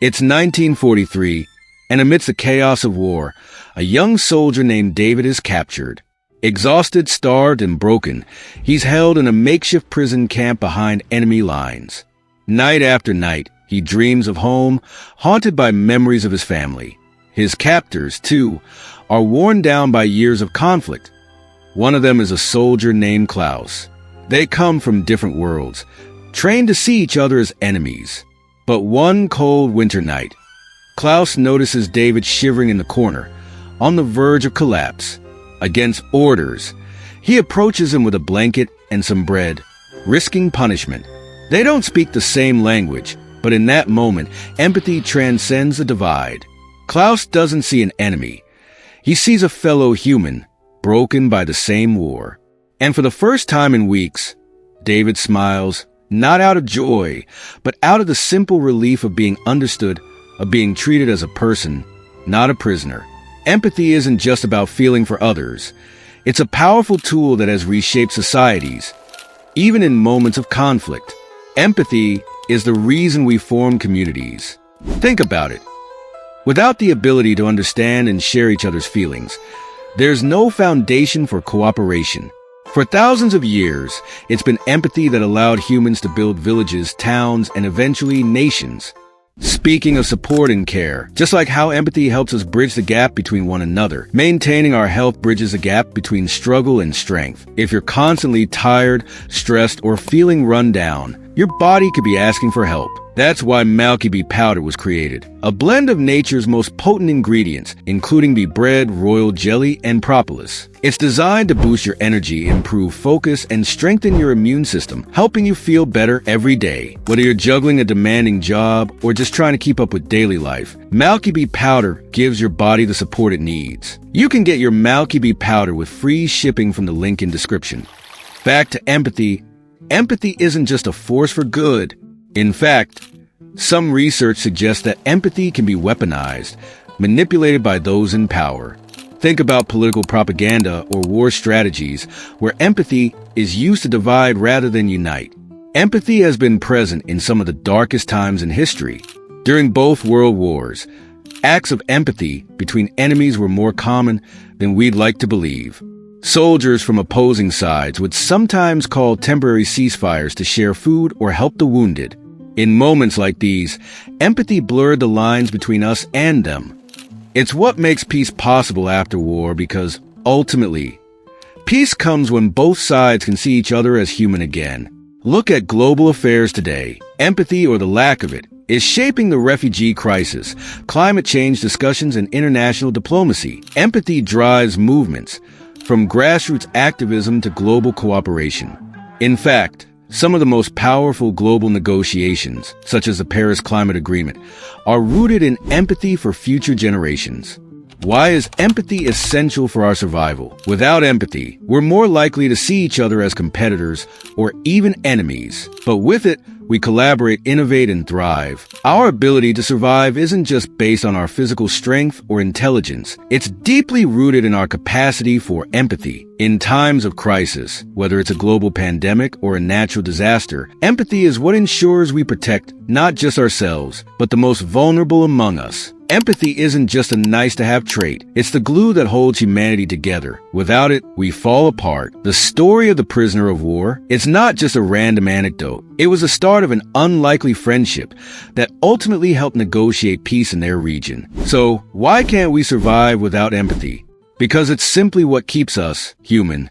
It's 1943, and amidst the chaos of war, a young soldier named David is captured. Exhausted, starved, and broken, he's held in a makeshift prison camp behind enemy lines. Night after night, he dreams of home, haunted by memories of his family. His captors, too, are worn down by years of conflict. One of them is a soldier named Klaus. They come from different worlds, trained to see each other as enemies. But one cold winter night, Klaus notices David shivering in the corner, on the verge of collapse. Against orders, he approaches him with a blanket and some bread, risking punishment. They don't speak the same language, but in that moment, empathy transcends the divide. Klaus doesn't see an enemy. He sees a fellow human, broken by the same war. And for the first time in weeks, David smiles, not out of joy, but out of the simple relief of being understood, of being treated as a person, not a prisoner. Empathy isn't just about feeling for others. It's a powerful tool that has reshaped societies. Even in moments of conflict, empathy is the reason we form communities. Think about it. Without the ability to understand and share each other's feelings, there's no foundation for cooperation. For thousands of years, it's been empathy that allowed humans to build villages, towns, and eventually nations. Speaking of support and care, just like how empathy helps us bridge the gap between one another, maintaining our health bridges the gap between struggle and strength. If you're constantly tired, stressed, or feeling run down, your body could be asking for help. That's why WWII powder was created. A blend of nature's most potent ingredients, including bee bread, royal jelly, and propolis. It's designed to boost your energy, improve focus, and strengthen your immune system, helping you feel better every day. Whether you're juggling a demanding job or just trying to keep up with daily life, WWII powder gives your body the support it needs. You can get your WWII powder with free shipping from the link in description. Back to empathy. Empathy isn't just a force for good. In fact, some research suggests that empathy can be weaponized, manipulated by those in power. Think about political propaganda or war strategies where empathy is used to divide rather than unite. Empathy has been present in some of the darkest times in history. During both world wars, acts of empathy between enemies were more common than we'd like to believe. Soldiers from opposing sides would sometimes call temporary ceasefires to share food or help the wounded. In moments like these, empathy blurred the lines between us and them. It's what makes peace possible after war because, ultimately, peace comes when both sides can see each other as human again. Look at global affairs today. Empathy, or the lack of it, is shaping the refugee crisis, climate change discussions, and international diplomacy. Empathy drives movements, from grassroots activism to global cooperation. In fact, some of the most powerful global negotiations, such as the Paris Climate Agreement, are rooted in empathy for future generations. Why is empathy essential for our survival? Without empathy, we're more likely to see each other as competitors or even enemies. But with it, we collaborate, innovate, and thrive. Our ability to survive isn't just based on our physical strength or intelligence. It's deeply rooted in our capacity for empathy. In times of crisis, whether it's a global pandemic or a natural disaster, empathy is what ensures we protect not just ourselves, but the most vulnerable among us. Empathy isn't just a nice-to-have trait. It's the glue that holds humanity together. Without it, we fall apart. The story of the prisoner of war, it's not just a random anecdote. It was the start of an unlikely friendship that ultimately helped negotiate peace in their region. So, why can't we survive without empathy? Because it's simply what keeps us human.